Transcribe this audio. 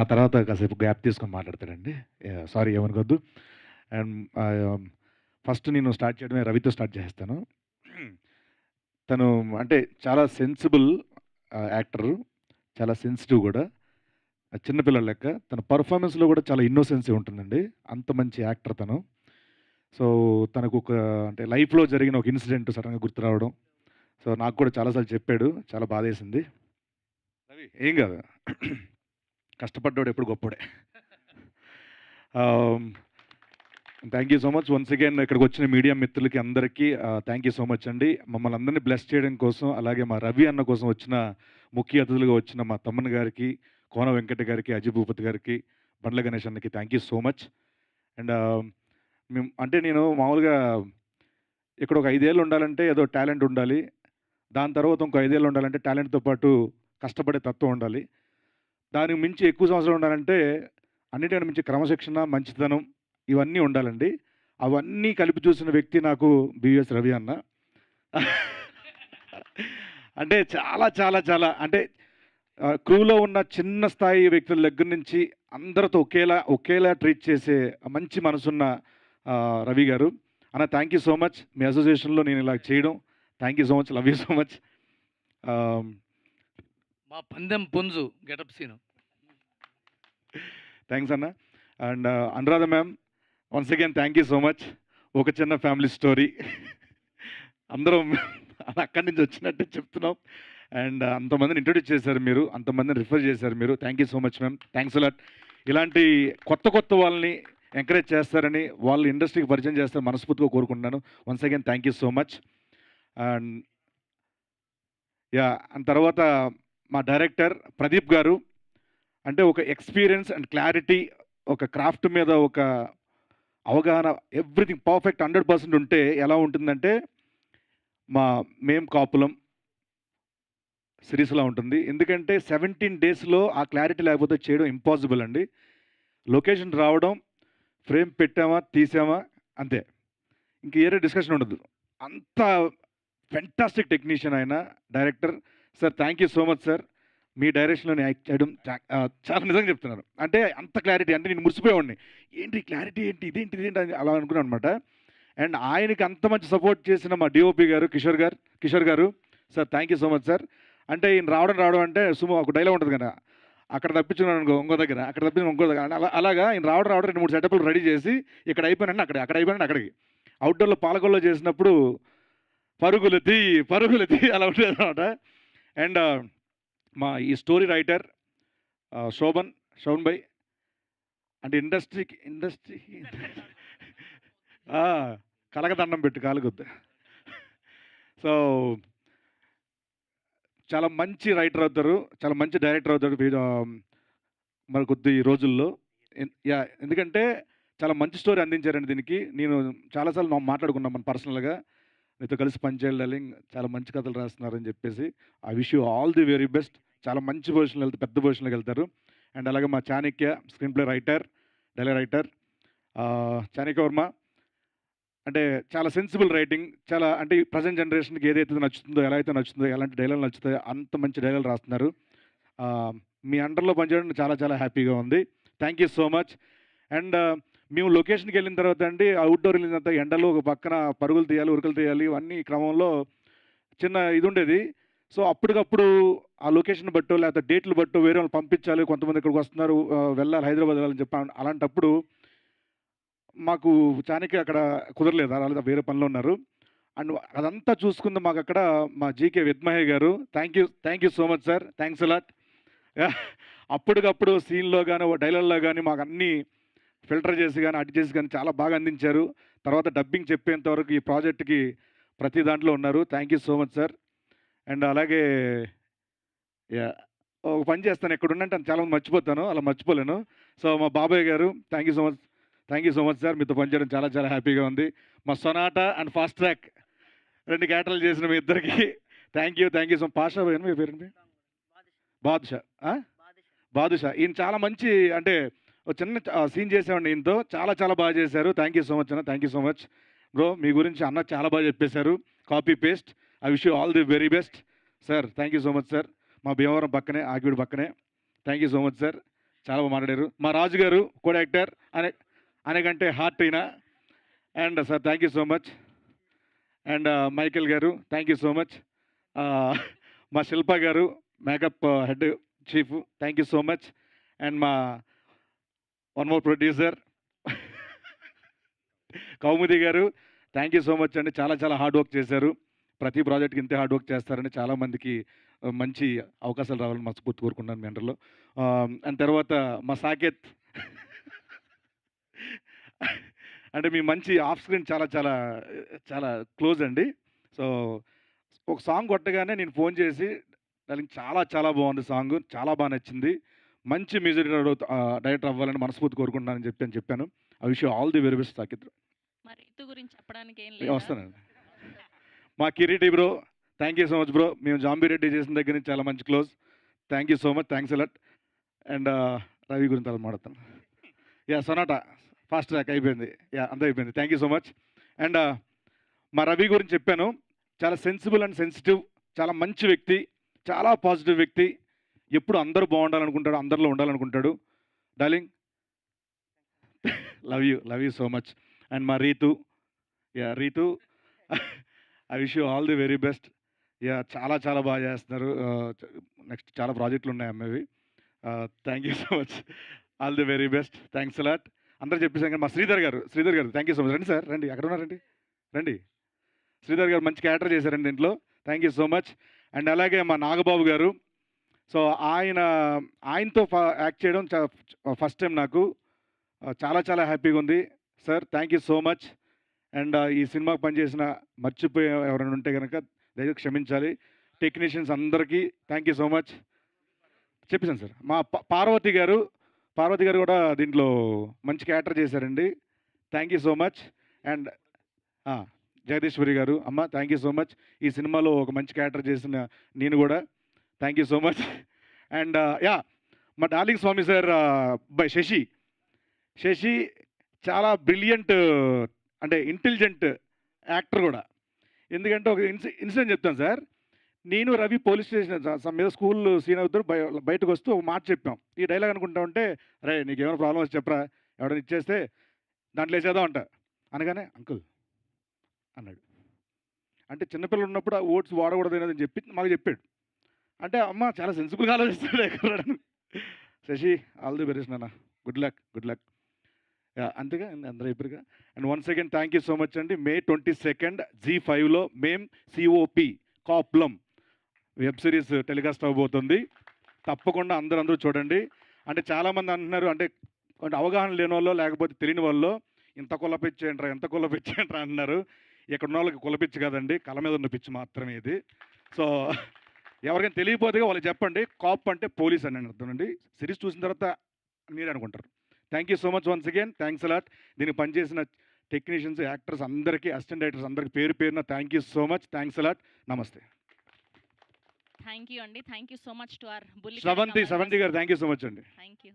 ఆ తర్వాత కాసేపు గ్యాప్ తీసుకొని మాట్లాడతాడండి. సారీ ఏమనుకోద్దు. అండ్ ఫస్ట్ నేను స్టార్ట్ చేయడమే రవితో స్టార్ట్ చేసేస్తాను. తను అంటే చాలా సెన్సిబుల్ యాక్టరు. చాలా సెన్సిటివ్ గూడా. చిన్న పిల్లోడు లెక్క. తన పెర్ఫార్మన్స్‌లో గూడా చాలా ఇన్నోసెన్సీ ఉంటుందండి. అంత మంచి యాక్టర్ తను. సో, తనకొక అంటే లైఫ్‌లో జరిగిన ఒక ఇన్సిడెంట్ సడెన్‌గా గుర్తు రావడం. సో, నాకు కూడా చాలా సార్లు చెప్పాడు. చాలా బాధేసింది. రవి ఏం గాదు. కష్టపడ్డోడు ఎప్పుడు గొప్పోడే. Ah, thank you so much. Once again ఇక్కడికొచ్చిన మీడియా మిత్రులకి అందరికీ థాంక్ యూ సో మచ్ అండి. మమ్మల్ని అందరిని బ్లెస్ చేయడం కోసం, అలాగే మా రవి అన్న కోసం వచ్చిన ముఖ్య అతిథులుగా వచ్చిన మా తమ్మన్న గారికి, కోన వెంకట గారికి, అజయ్ భూపతి గారికి, బండ్ల గణేష్ అన్నకి thank you so much. And అంటే నేను మామూలుగా ఇక్కడ ఒక 5 ఏళ్ళు ఉండాలంటే ఏదో టాలెంట్ ఉండాలి. దాని తర్వాత ఇంకో 5 ఏళ్ళు ఉండాలంటే టాలెంట్‌తో పాటు కష్టపడే తత్వం ఉండాలి. దానికి మించి ఎక్కువ సంవత్సరాలు ఉండాలంటే అన్నిటికన్నా మించి క్రమశిక్షణ, మంచితనం ఇవన్నీ ఉండాలండి. అవన్నీ కలిపి చూసిన వ్యక్తి నాకు బివిఎస్ రవి అన్న. అంటే చాలా, చాలా, చాలా అంటే క్రూలో ఉన్న చిన్న స్థాయి వ్యక్తుల దగ్గర నుంచి అందరితో ఒకేలా ట్రీట్ చేసే మంచి మనసున్న రవి గారు. అన్న థ్యాంక్ యూ సో మచ్. మీ అసోసియేషన్‌లో నేను ఇలా చేయడం. Thank you so much. Love you so much. ఆహ్, మా పందెం పుంజు గెటప్ సీను. థాంక్స్ అన్న. And Anuradha ma'am once again thank you so much. ఒక చిన్న ఫ్యామిలీ స్టోరీ. అందరం అక్కడి నుంచి వచ్చినట్టే చెప్తున్నాం. అండ్ అంతమందిని ఇంట్రొడ్యూస్ చేశారు మీరు. అంతమందిని రిఫర్ చేశారు మీరు. Thank you so much ma'am. Thanks a lot. ఇలాంటి కొత్త వాళ్ళని ఎంకరేజ్ చేస్తారని, వాళ్ళు ఇండస్ట్రీకి పరిచయం చేస్తారని మనస్ఫూర్తిగా కోరుకుంటున్నాను. Once again thank you so much. And and తర్వాత మా డైరెక్టర్ ప్రదీప్ గారు. అంటే ఒక ఎక్స్‌పీరియన్స్ అండ్ క్లారిటీ, ఒక క్రాఫ్ట్ మీద ఒక అవగాహన ఎవ్రీథింగ్ పర్ఫెక్ట్ 100% ఉంటే ఎలా ఉంటుందంటే, మా 'మేం కాపులం' సిరీస్‌లా ఉంటుంది. ఎందుకంటే 17 డేస్‌లో ఆ క్లారిటీ లేకపోతే చేయడం ఇంపాసిబుల్ అండి. లొకేషన్ రావడం, ఫ్రేమ్ పెట్టామా, తీసామా అంతే. ఇంక ఏరే డిస్కషన్ ఉండదు. అంత ఫెంటాస్టిక్ టెక్నీషియన్ ఆయన director. Sir thank you so much sir. మీ డైరెక్షన్‌లో నేను యాక్ట్ చేయడం చాలా నిజంగా చెప్తున్నాను. అంటే అంత క్లారిటీ అంటే నేను మురిసిపోయేవాడిని. ఏంటి క్లారిటీ ఏంటి? ఇదేంటి అని అలా అనుకున్నాను అనమాట. అండ్ ఆయనకి అంత మంచి సపోర్ట్ చేసిన మా డీఓపీ గారు కిషోర్ గారు sir thank you so much sir. అంటే ఈయన రావడం అంటే ఒక డైలాగ్ ఉంటుంది కదా! అక్కడ తప్పించుకున్నాను అనుకో ఇంకో దగ్గర, అక్కడ తప్పించుకుని ఇంకో దగ్గర అలాగా ఈయన రావడం 2, 3 సెటప్‌లు రెడీ చేసి ఇక్కడ అయిపోయానంటే అక్కడ అయిపోయానంటే అక్కడికి. అవుట్‌డోర్‌లో పాలకొల్లో చేసినప్పుడు పరుగులు తీ అలా ఉండేదనమాట. అండ్ మా ఈ స్టోరీ రైటర్ శోభన్ భాయ్ అంటే ఇండస్ట్రీ ఆ! కలగదండం పెట్టు కాలుగుద్ద. సో, చాలా మంచి రైటర్ అవుతారు. చాలా మంచి డైరెక్టర్ అవుతాడు. మరి కొద్ది రోజుల్లో. ఎందుకంటే చాలా మంచి స్టోరీ అందించారండి దీనికి. నేను చాలా సార్లు మాట్లాడుకున్నాం మనం పర్సనల్‌గా. మీతో కలిసి పనిచేయాలి డార్లింగ్. చాలా మంచి కథలు రాస్తున్నారని చెప్పేసి. I wish you all the very best. చాలా మంచి పొజిషన్‌లో పెద్ద పొజిషన్‌లోకి వెళ్తారు. అండ్ అలాగే మా Chanakya screen play writer, dialogue writer Chanakya Varma. అంటే చాలా సెన్సిబుల్ రైటింగ్. చాలా అంటే ఈ ప్రెజెంట్ జనరేషన్‌కి ఏదైతే నచ్చుతుందో, ఎలా అయితే నచ్చుతుందో, ఎలాంటి డైలాగులు నచ్చుతాయో అంత మంచి డైలాగులు రాస్తున్నారు. మీ అండర్‌లో పనిచేయడం చాలా చాలా హ్యాపీగా ఉంది. Thank you so much. And మేము లొకేషన్‌కెళ్ళిన తర్వాత అండి అవుట్‌డోర్ వెళ్ళిన తర్వాత ఎండలో ఒక పక్కన పరుగులు తీయాలి, ఉరుకులు తీయాలి. ఇవన్నీ క్రమంలో చిన్న ఇదుండేది. సో, అప్పటికప్పుడు ఆ లొకేషన్ బట్టో, లేకపోతే డేట్‌లు బట్టో వేరే వాళ్ళని పంపించాలి. కొంతమంది ఇక్కడికి వస్తున్నారు. వెళ్ళాలి హైదరాబాద్ వెళ్ళాలని చెప్పి అలాంటప్పుడు మాకు చాణక్య అక్కడ కుదరలేదు. ఆళ్ళ వేరే పనిలో ఉన్నారు. అండ్ అదంతా చూసుకుంది మాకక్కడ మా జీకే విద్మహే గారు. Thank you so much sir. Thanks a lot. అప్పటికప్పుడు సీన్‌లో గాని, డైలాగ్‌లో గాని మాకన్నీ ఫిల్టర్ చేసి గాని, అటు చేసి గాని చాలా బాగా అందించారు. తర్వాత డబ్బింగ్ చెప్పేంత వరకు ఈ ప్రాజెక్ట్‌కి ప్రతి దాంట్లో ఉన్నారు. Thank you so much sir. And అలాగే యాహ్! ఒక పని చేస్తాను ఎక్కడున్నంటే చాలామంది మర్చిపోతాను. అలా మర్చిపోలేను. సో, మా బాబాయ్ గారు thank you so much sir. మీతో పనిచేయడం చాలా చాలా హ్యాపీగా ఉంది. మా సొనాటా అండ్ ఫాస్ట్ ట్రాక్ 2 క్యారెక్టర్లు చేసిన మీ ఇద్దరికీ థ్యాంక్ యూ సో పాషా భాయ్ మీ పేరేంటి? బాదుషా. ఆ? బాదుషా. ఈయన చాలా మంచి అంటే ఒక చిన్న సీన్ చేసామండి ఈయనతో. చాలా చాలా బాగా చేశారు. థ్యాంక్ యూ సో మచ్ అన్న. Thank you so much. Bro మీ గురించి అన్న చాలా బాగా చెప్పేశారు. Copy paste. I wish you all the very best. Sir thank you so much sir. మా భీమవరం పక్కనే, ఆకివీడు పక్కనే. Thank you so much sir. చాలా బాగా మాట్లాడారు. మా రాజు గారు కో యాక్టర్ అనేకంటే హార్ట్ అయినా. And sir thank you so much. And Michael గారు థ్యాంక్ యూ సో మచ్. మా శిల్ప గారు makeup head chief thank you so much. And మా వన్ మోర్ ప్రొడ్యూసర్ కౌముది గారు థ్యాంక్ యూ సో మచ్ అండి. చాలా చాలా హార్డ్ వర్క్ చేశారు. ప్రతి ప్రాజెక్ట్కి ఇంతే హార్డ్ వర్క్ చేస్తారని చాలామందికి మంచి అవకాశాలు రావాలని మనస్ఫూర్తి కోరుకుంటున్నాను మీ అండర్లో. అండ్ తర్వాత మా సాకేత్ అంటే మీ మంచి ఆఫ్ స్క్రీన్ చాలా చాలా చాలా క్లోజ్ అండి. సో ఒక సాంగ్ కొట్టగానే నేను ఫోన్ చేసి దానికి చాలా చాలా బాగుంది సాంగ్, చాలా బాగా నచ్చింది, మంచి మ్యూజిక్ డైరెక్టర్ అవ్వాలని మనస్ఫూర్తి కోరుకుంటున్నానని చెప్పాను. I wish you all the very best Saketh. మరి రితు గురించి చెప్పడానికి ఏం లేదు. వస్తానండి. మా Kireeti bro thank you so much bro. మేము జాంబిరెడ్డి చేసిన దగ్గర నుంచి చాలా మంచి close. Thank you so much, thanks a lot. And Ravi గురించి అలా మాట్లాడతాను. సొనాటా ఫాస్ట్ ట్రాక్ అయిపోయింది. అంతా అయిపోయింది. Thank you so much. And మా రవి గురించి చెప్పాను. చాలా సెన్సిబుల్ అండ్ సెన్సిటివ్, చాలా మంచి వ్యక్తి, చాలా పాజిటివ్ వ్యక్తి. ఎప్పుడు అందరూ బాగుండాలనుకుంటాడు, అందరిలో ఉండాలనుకుంటాడు. Darling love you so much. And మా Ritu Ritu I wish you all the very best. చాలా చాలా బాగా చేస్తున్నారు. నెక్స్ట్ చాలా ప్రాజెక్టులు ఉన్నాయి అమ్మవి. Thank you so much, all the very best, thanks a lot. అందరూ చెప్పేసాం కానీ మా శ్రీధర్ గారు థ్యాంక్ యూ సో మచ్. రండి సార్, రండి, అక్కడ ఉన్నారండి, రండి. శ్రీధర్ గారు మంచి క్యారెక్టర్ చేశారండి దీంట్లో. Thank you so much. And అలాగే మా నాగబాబు గారు. సో ఆయనతో యాక్ట్ చేయడం ఫస్ట్ టైం నాకు. చాలా చాలా హ్యాపీగా ఉంది sir. Thank you so much. And ఈ సినిమాకి పనిచేసిన మర్చిపోయి ఎవరైనా ఉంటే కనుక దయచేసి క్షమించాలి. టెక్నీషియన్స్ అందరికీ థ్యాంక్ యూ సో మచ్. చెప్పేసాను సార్. మా పార్వతి గారు కూడా దీంట్లో మంచి క్యారెక్టర్ చేశారండి. Thank you so much. And Jagadeeswari గారు అమ్మ థ్యాంక్ యూ సో మచ్. ఈ సినిమాలో ఒక మంచి క్యారెక్టర్ చేసిన నేను కూడా thank you so much. And మా darling Swami sir bye Shashi చాలా బ్రిలియంట్ అంటే ఇంటెలిజెంట్ యాక్టర్ కూడా. ఎందుకంటే ఒక ఇన్సిడెంట్ చెప్తాను సార్. నేను రవి పోలీస్ స్టేషన్ మీద స్కూల్ సీన్ అవుతారు, బయటకు వస్తూ ఒక మాట చెప్పాం. ఈ డైలాగ్ అనుకుంటా ఉంటే రే నీకేమైనా ప్రాబ్లం వచ్చి చెప్పరా, ఎవడైనా ఇచ్చేస్తే దాంట్లో వేసేద్దాం అంట అనగానే అంకుల్ అన్నాడు. అంటే చిన్నపిల్లలు ఉన్నప్పుడు ఆ ఓట్స్ వాడకూడదు అని చెప్పి మాకు చెప్పాడు. అంటే అమ్మ చాలా సెన్సిబుల్గా ఆలోచిస్తాడు ఎక్కడ. శశి ఆల్ ది బెస్ట్ నాన్న, గుడ్ లక్. అంతేగా అందరూ అయిపోయారుగా. And once again thank you so much అండి. May 22 Zee5లో మేం COP కాప్లం వెబ్ సిరీస్ టెలికాస్ట్ అవ్వబోతుంది. తప్పకుండా అందరూ చూడండి. అంటే చాలామంది అంటున్నారు, అంటే అవగాహన లేని వాళ్ళు లేకపోతే తెలియని వాళ్ళు ఇంత కులపిచ్చేంట్రా అంటున్నారు. ఇక్కడ ఉన్న వాళ్ళకి కులపిచ్చి కదండి, కళ మీద ఉన్న పిచ్చి మాత్రమే ఇది. సో ఎవరికైనా తెలియకపోతే వాళ్ళకి చెప్పండి, కాప్ అంటే పోలీస్ అని అర్థం అండి. సిరీస్ చూసిన తర్వాత మీరే అనుకుంటారు. Thank you so much once again, thanks a lot. దీనికి పనిచేసిన టెక్నీషియన్స్, యాక్టర్స్ అందరికీ, అసిస్టెంట్ డైరెక్టర్స్ అందరికీ పేరున thank you so much, thanks allot. నమస్తే. థ్యాంక్ యూ అండి. Thank you so much to our బుల్లి శ్రవంతి గారు థ్యాంక్ యూ సో మచ్ అండి. Thank you.